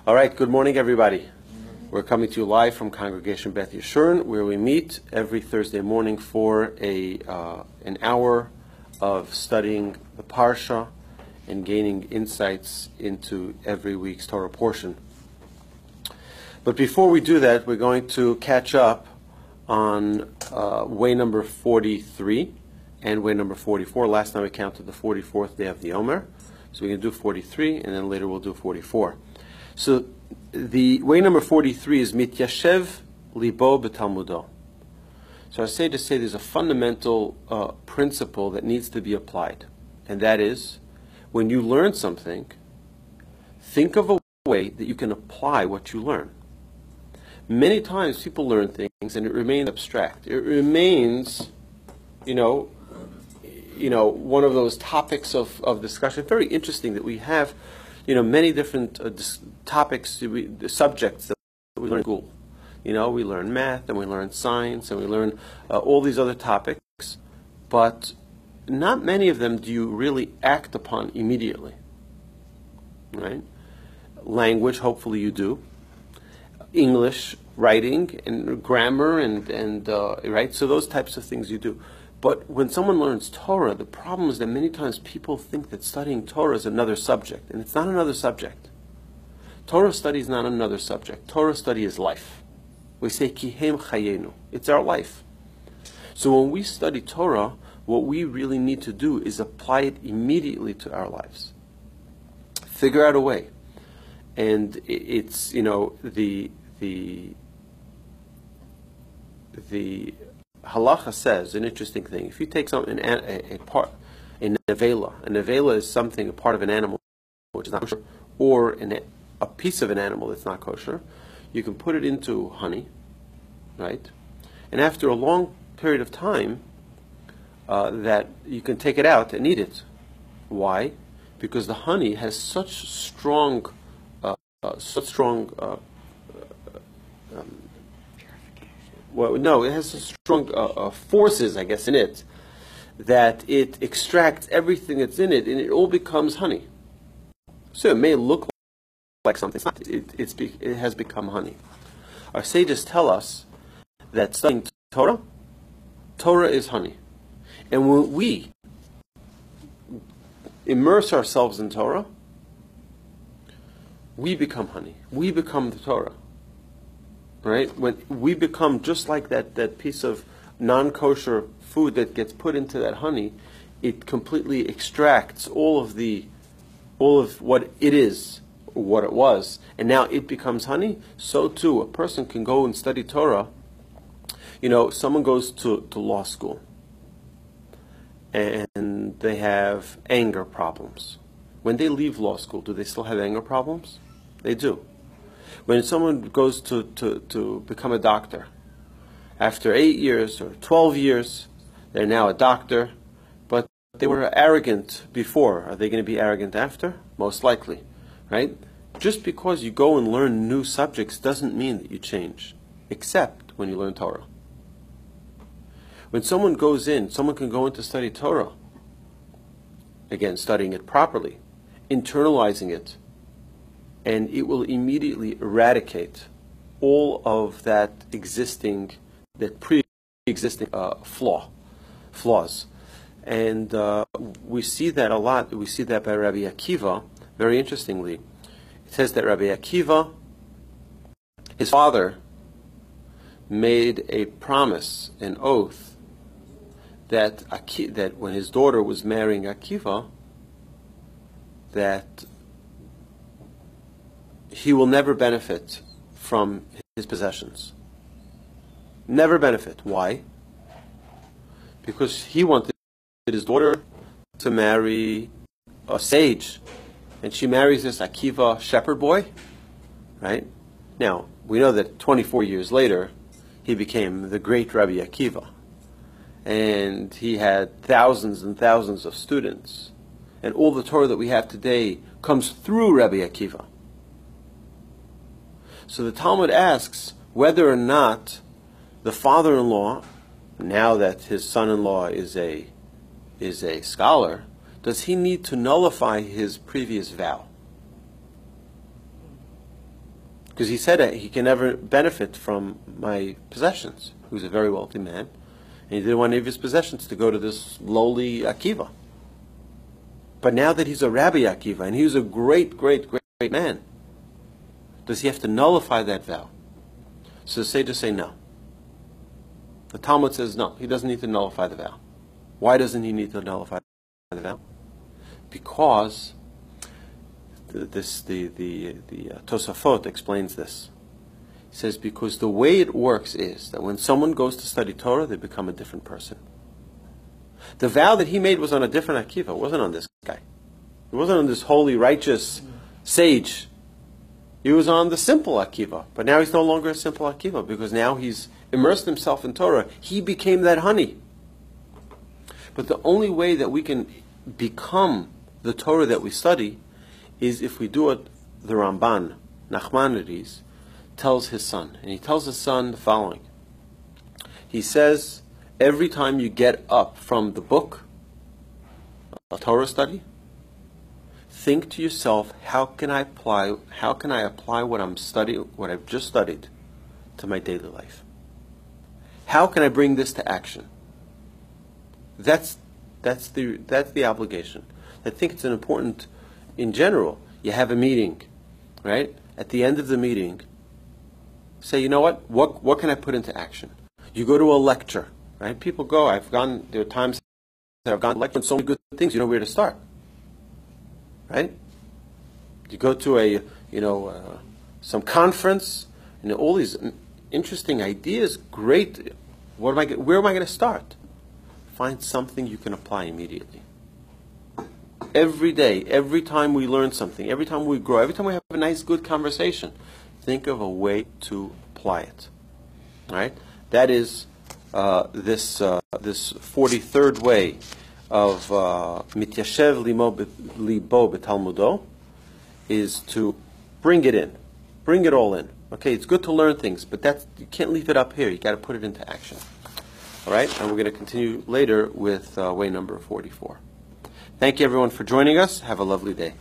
All right, good morning, everybody. We're coming to you live from Congregation Beth Yeshurun, where we meet every Thursday morning for an hour of studying the Parsha and gaining insights into every week's Torah portion. But before we do that, we're going to catch up on way number 43 and way number 44. Last time we counted the 44th day of the Omer. So we're going to do 43, and then later we'll do 44. So the way number 43 is Mityashev Libo B'Talmudo. So I say to say there's a fundamental principle that needs to be applied. And that is, when you learn something, think of a way that you can apply what you learn. Many times people learn things and it remains abstract. It remains, one of those topics of discussion. Very interesting that we have, many different topics, subjects that we learn in school. We learn math and we learn science and we learn all these other topics, but not many of them do you really act upon immediately. Right? Language, hopefully you do. English, writing, and grammar, and right? So those types of things you do. But when someone learns Torah, the problem is that many times people think that studying Torah is another subject, and it's not another subject. Torah study is not another subject. Torah study is life. We say, Kihem Chayenu. It's our life. So when we study Torah, what we really need to do is apply it immediately to our lives. Figure out a way. And it's, the halacha says an interesting thing. If you take something, a nevela is something, a part of an animal which is not kosher, or a piece of an animal that's not kosher, you can put it into honey, right? And after a long period of time, that you can take it out and eat it. Why? Because the honey has such strong it has strong forces, I guess, in it, that it extracts everything that's in it, and it all becomes honey. So it may look like something, it's not. It has become honey. Our sages tell us that studying Torah is honey. And when we immerse ourselves in Torah, we become honey. We become the Torah. Right? When we become just like that piece of non-kosher food that gets put into that honey, it completely extracts all of what it is, what it was, and now it becomes honey. So too, a person can go and study Torah. Someone goes to law school and they have anger problems. When they leave law school, do they still have anger problems? They do. When someone goes to become a doctor, after 8 years or 12 years, they're now a doctor, but they were arrogant before. Are they going to be arrogant after? Most likely, right? Just because you go and learn new subjects doesn't mean that you change, except when you learn Torah. When someone can go in to study Torah, again, studying it properly, internalizing it, and it will immediately eradicate all of that pre-existing flaws. And we see that a lot. We see that by Rabbi Akiva, very interestingly. It says that Rabbi Akiva, his father, made a promise, an oath, that when his daughter was marrying Akiva, that he will never benefit from his possessions. Never benefit. Why? Because he wanted his daughter to marry a sage, and she marries this Akiva shepherd boy, right? Now, we know that 24 years later, he became the great Rabbi Akiva, and he had thousands and thousands of students, and all the Torah that we have today comes through Rabbi Akiva. So the Talmud asks whether or not the father-in-law, now that his son-in-law is a scholar, does he need to nullify his previous vow? Because he said that he can never benefit from my possessions. He was a very wealthy man, and he didn't want any of his possessions to go to this lowly Akiva. But now that he's a Rabbi Akiva, and he was a great, great, great, great man, does he have to nullify that vow? So the sages say no. The Talmud says no, he doesn't need to nullify the vow. Why doesn't he need to nullify the vow? Because the Tosafot explains this. He says because the way it works is that when someone goes to study Torah, they become a different person. The vow that he made was on a different Akiva. It wasn't on this guy. It wasn't on this holy, righteous sage. He was on the simple Akiva. But now he's no longer a simple Akiva because now he's immersed himself in Torah. He became that honey. But the only way that we can become the Torah that we study is if we do what the Ramban, Nachmanides, tells his son. And he tells his son the following. He says, every time you get up from the book, a Torah study, think to yourself, how can I apply what I've just studied to my daily life? How can I bring this to action? That's the obligation. I think it's an important, in general, you have a meeting, right? At the end of the meeting, say, you know what can I put into action? You go to a lecture, right? People go, there are times that I've gone to lecture on so many good things, you know where to start, right? You go to some conference, and all these interesting ideas, great, where am I going to start? Find something you can apply immediately. Every day, every time we learn something, every time we grow, every time we have a nice, good conversation, think of a way to apply it. All right? That is this 43rd way of mityashev libo b'talmudo, is to bring it in, bring it all in. Okay, it's good to learn things, but you can't leave it up here. You got to put it into action. All right, and we're going to continue later with way number 44. Thank you, everyone, for joining us. Have a lovely day.